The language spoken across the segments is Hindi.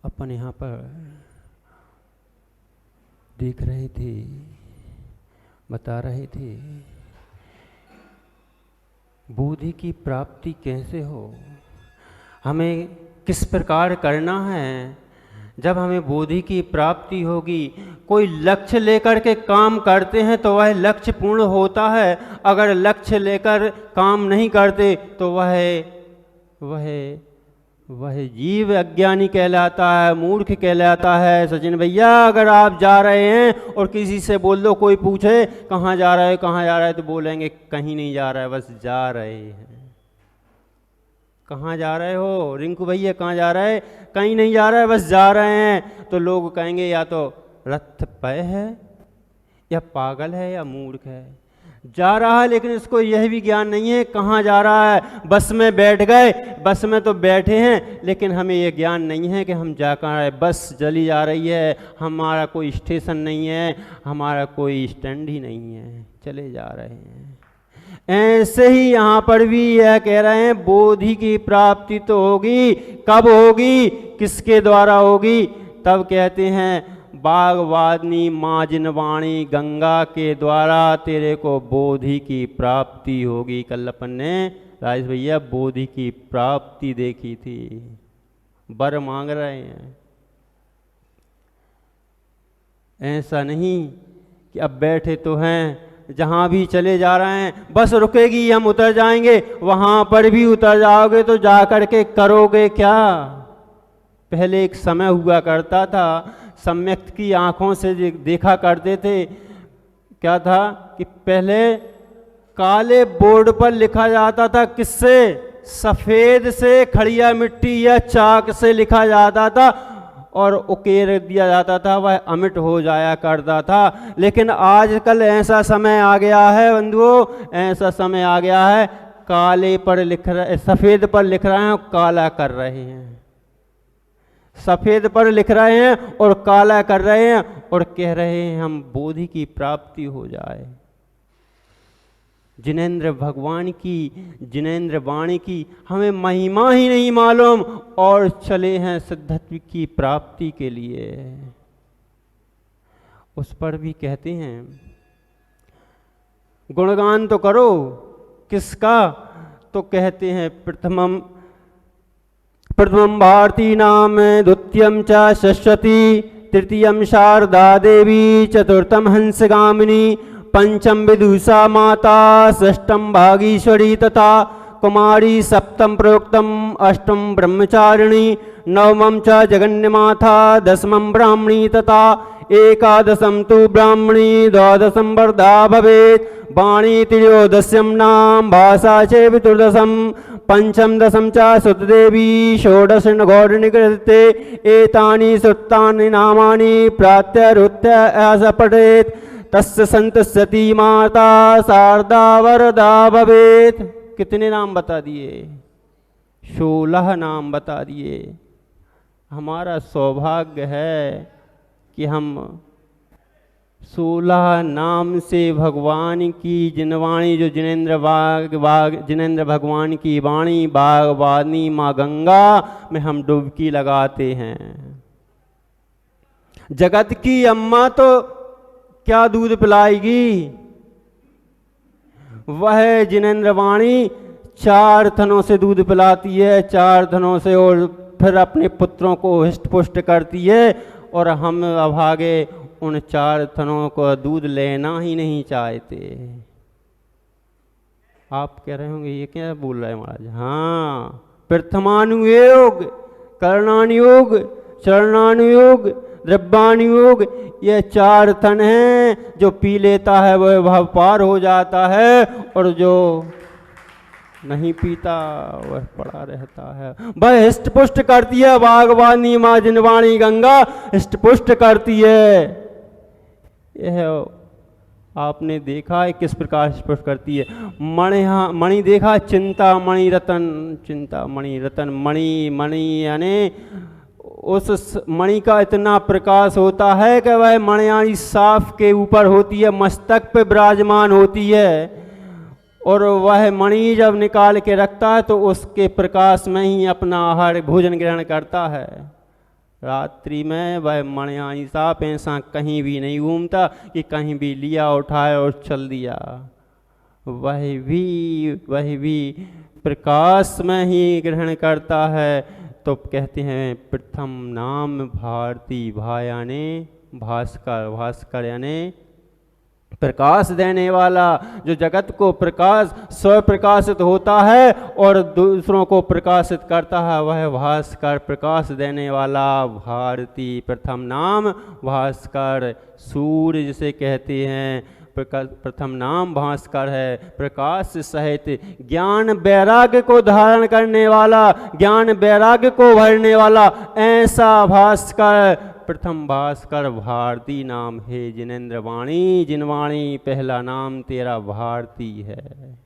अपन यहाँ पर देख रहे थे, बता रहे थे बोधि की प्राप्ति कैसे हो, हमें किस प्रकार करना है। जब हमें बोधि की प्राप्ति होगी, कोई लक्ष्य लेकर के काम करते हैं तो वह लक्ष्य पूर्ण होता है। अगर लक्ष्य लेकर काम नहीं करते तो वह जीव अज्ञानी कहलाता है, मूर्ख कहलाता है। सचिन भैया, अगर आप जा रहे हैं और किसी से बोल दो, कोई पूछे कहाँ जा रहे हो, कहाँ जा रहे है, तो बोलेंगे कहीं नहीं जा रहा है, बस जा रहे हैं। कहाँ जा रहे हो रिंकू भैया, कहाँ जा रहे हैं? कहीं नहीं जा रहा है, बस जा रहे हैं। तो लोग कहेंगे या तो रथ पे है, या पागल है, या मूर्ख है। जा रहा है लेकिन इसको यह भी ज्ञान नहीं है कहाँ जा रहा है। बस में बैठ गए, बस में तो बैठे हैं, लेकिन हमें यह ज्ञान नहीं है कि हम जा कहाँ रहे। बस चली जा रही है, हमारा कोई स्टेशन नहीं है, हमारा कोई स्टैंड ही नहीं है, चले जा रहे हैं। ऐसे ही यहाँ पर भी यह कह रहे हैं बोधि की प्राप्ति तो होगी, कब होगी, किसके द्वारा होगी? तब कहते हैं बागवानी माँ जिनवाणी गंगा के द्वारा तेरे को बोधि की प्राप्ति होगी। कल अपन ने राजेश भैया बोधि की प्राप्ति देखी थी, वर मांग रहे हैं। ऐसा नहीं कि अब बैठे तो हैं, जहाँ भी चले जा रहे हैं, बस रुकेगी हम उतर जाएंगे, वहाँ पर भी उतर जाओगे तो जा कर के करोगे क्या? पहले एक समय हुआ करता था, सम्यक की आंखों से देखा करते थे। क्या था कि पहले काले बोर्ड पर लिखा जाता था, किससे? सफ़ेद से, खड़िया मिट्टी या चाक से लिखा जाता था और उकेर दिया जाता था, वह अमिट हो जाया करता था। लेकिन आजकल ऐसा समय आ गया है बंधुओं, ऐसा समय आ गया है, काले पर लिख रहे, सफ़ेद पर लिख रहे हैं, काला कर रहे हैं। सफ़ेद पर लिख रहे हैं और काला कर रहे हैं और कह रहे हैं हम बोधि की प्राप्ति हो जाए। जिनेंद्र भगवान की, जिनेंद्र वाणी की हमें महिमा ही नहीं मालूम और चले हैं सिद्धत्व की प्राप्ति के लिए। उस पर भी कहते हैं गुणगान तो करो, किसका? तो कहते हैं प्रथमम भारती नाम, द्वितीयम च सरस्वती, तृतीयम शारदा देवी, चतुर्थम हंसगामिनी, पंचम विदुषा माता, षष्ठम भागीश्वरी तथा कुमारी, सप्तम प्रोक्तम, अष्टम ब्रह्मचारिणी, नवमं च जगन्यमाता, दशमं ब्राह्मणी तथा एकादशम तु ब्राह्मणी, द्वादशम वरदा भवेत्, वाणी त्रयोदश्यम नाम, भाषा च चतुर्दशम, पंचम दशम च सुतदेवी, षोडश गौरनिकृते, एतानि सुत्तानि नामानि प्रात्यरुत्य ऐस पठेत्, तस्य संतस्यति माता शारदा वरदा भवेत्। कितने नाम बता दिए? 16 नाम बता दिए। हमारा सौभाग्य है कि हम 16 नाम से भगवान की जिनवाणी, जो जिनेंद्र भगवान की वाणी बागवानी माँ गंगा में हम डुबकी लगाते हैं। जगत की अम्मा तो क्या दूध पिलाएगी? वह जिनेंद्र वाणी 4 थनों से दूध पिलाती है, 4 थनों से, और फिर अपने पुत्रों को हिष्ट पुष्ट करती है। और हम अभागे उन 4 थनों को दूध लेना ही नहीं चाहते। आप कह रहे होंगे ये क्या बोल रहे हैं महाराज? हाँ, प्रथमानुयोग, करणानुयोग, चरणानुयोग, द्रव्यानुयोग, ये 4 थन हैं। जो पी लेता है वह भाव पार हो जाता है, और जो नहीं पीता वह पड़ा रहता है। वह हिष्ट पुष्ट करती है, बागवानी माँ जिनवाणी गंगा हिष्ट पुष्ट करती है। यह आपने देखा है किस प्रकार हिष्ट पुष्ट करती है। मणि देखा, चिंता मणि रतन, चिंता मणि रतन, मणि यानी उस मणि का इतना प्रकाश होता है कि वह मणियाणी साफ के ऊपर होती है, मस्तक पे विराजमान होती है। और वह मणि जब निकाल के रखता है तो उसके प्रकाश में ही अपना आहार भोजन ग्रहण करता है। रात्रि में वह मणियानी साहब ऐसा कहीं भी नहीं घूमता कि कहीं भी लिया उठाए और चल दिया। वह भी प्रकाश में ही ग्रहण करता है। तो कहते हैं प्रथम नाम भारती भायाने भास्कर यानी प्रकाश देने वाला, जो जगत को प्रकाश स्व प्रकाशित होता है और दूसरों को प्रकाशित करता है, वह भास्कर प्रकाश देने वाला भारती। प्रथम नाम भास्कर, सूर्य जिसे कहते हैं, प्रथम नाम भास्कर है। प्रकाश सहित ज्ञान वैराग्य को धारण करने वाला, ज्ञान वैराग्य को भरने वाला, ऐसा भास्कर प्रथम भास्कर भारती नाम है। जिनेन्द्र वाणी जिनवाणी पहला नाम तेरा भारती है।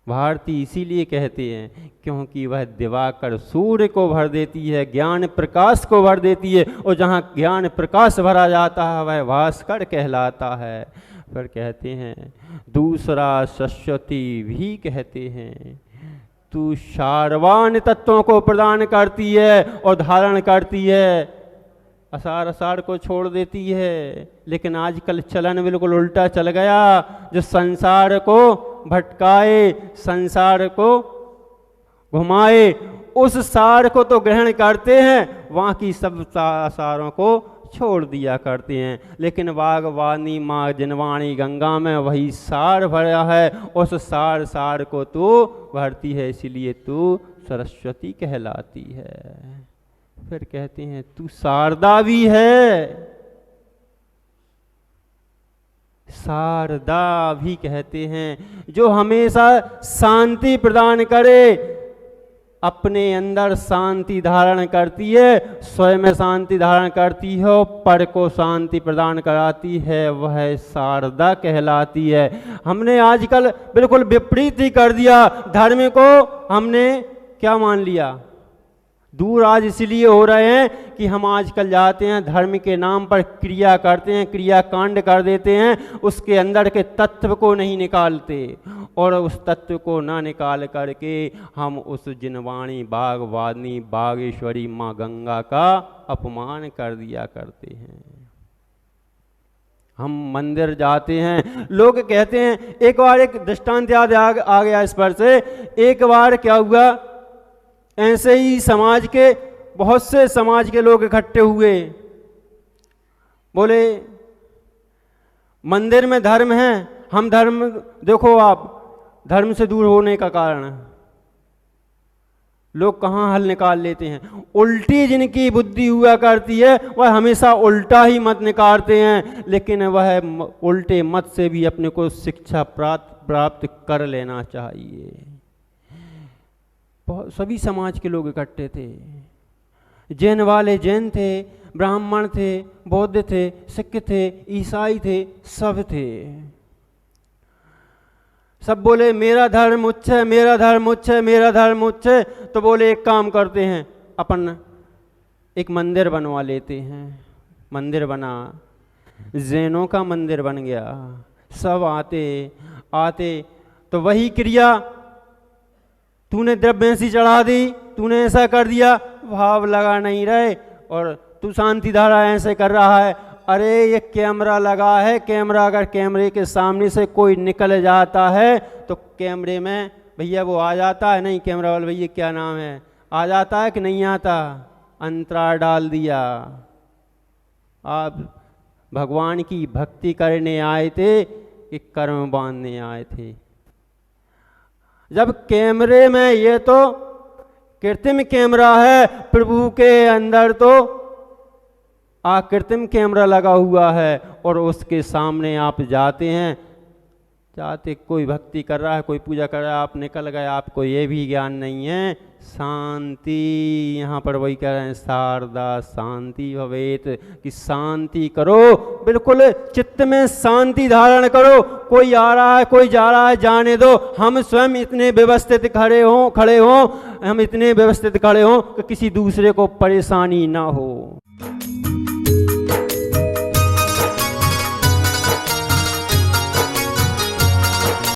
भारती इसीलिए कहते हैं क्योंकि वह दिवाकर सूर्य को भर देती है, ज्ञान प्रकाश को भर देती है, और जहाँ ज्ञान प्रकाश भरा जाता है वह भास्कर कहलाता है। फिर कहते हैं दूसरा सरस्वती भी कहते हैं, तू सारवान तत्वों को प्रदान करती है और धारण करती है, असार को छोड़ देती है। लेकिन आजकल चलन बिल्कुल उल्टा चल गया, जो संसार को भटकाए, संसार को घुमाए, उस सार को तो ग्रहण करते हैं, वहाँ की सब सारों को छोड़ दिया करते हैं। लेकिन वागवानी माँ जिनवाणी गंगा में वही सार भरा है, उस सार को तू भरती है, इसीलिए तू सरस्वती कहलाती है। फिर कहते हैं तू शारदा भी है, शारदा भी कहते हैं जो हमेशा शांति प्रदान करे, अपने अंदर शांति धारण करती है, स्वयं में शांति धारण करती है और पर को शांति प्रदान कराती है, वह शारदा कहलाती है। हमने आजकल बिल्कुल विपरीत ही कर दिया, धर्म को हमने क्या मान लिया, दूर आज इसलिए हो रहे हैं कि हम आजकल जाते हैं धर्म के नाम पर क्रिया करते हैं, क्रिया कांड कर देते हैं, उसके अंदर के तत्व को नहीं निकालते, और उस तत्व को ना निकाल करके हम उस जिनवाणी बागवानी बागेश्वरी माँ गंगा का अपमान कर दिया करते हैं। हम मंदिर जाते हैं, लोग कहते हैं, एक बार एक दृष्टांत याद आ गया इस पर से, एक बार क्या हुआ, ऐसे ही समाज के बहुत से समाज के लोग इकट्ठे हुए, बोले मंदिर में धर्म है, हम धर्म, देखो आप धर्म से दूर होने का कारण लोग कहाँ हल निकाल लेते हैं, उल्टी जिनकी बुद्धि हुआ करती है वह हमेशा उल्टा ही मत निकालते हैं, लेकिन वह उल्टे मत से भी अपने को शिक्षा प्राप्त कर लेना चाहिए। सभी समाज के लोग इकट्ठे थे, जैन वाले जैन थे, ब्राह्मण थे, बौद्ध थे, सिख थे, ईसाई थे, सब थे। सब बोले मेरा धर्म उच्च है, मेरा धर्म उच्च है, मेरा धर्म उच्च है। तो बोले एक काम करते हैं, अपन एक मंदिर बनवा लेते हैं। मंदिर बना, जैनों का मंदिर बन गया, सब आते तो वही क्रिया, तूने द्रव्यंशी चढ़ा दी, तूने ऐसा कर दिया, भाव लगा नहीं रहे, और तू शांति धारा ऐसे कर रहा है। अरे ये कैमरा लगा है, कैमरा अगर कैमरे के सामने से कोई निकल जाता है तो कैमरे में भैया वो आ जाता है, नहीं कैमरा वाले भैया क्या नाम है, आ जाता है कि नहीं आता, अंतराल डाल दिया। आप भगवान की भक्ति करने आए थे कि कर्म बांधने आए थे? जब कैमरे में, ये तो कृत्रिम कैमरा है, प्रभु के अंदर तो कृत्रिम कैमरा लगा हुआ है, और उसके सामने आप जाते हैं, कोई भक्ति कर रहा है, कोई पूजा कर रहा है, आप निकल गए, आपको ये भी ज्ञान नहीं है शांति। यहाँ पर वही कह रहे हैं शारदा शांति भवेत, कि शांति करो, बिल्कुल चित्त में शांति धारण करो। कोई आ रहा है, कोई जा रहा है, जाने दो, हम स्वयं इतने व्यवस्थित खड़े हों, हम इतने व्यवस्थित खड़े हों कि किसी दूसरे को परेशानी ना हो।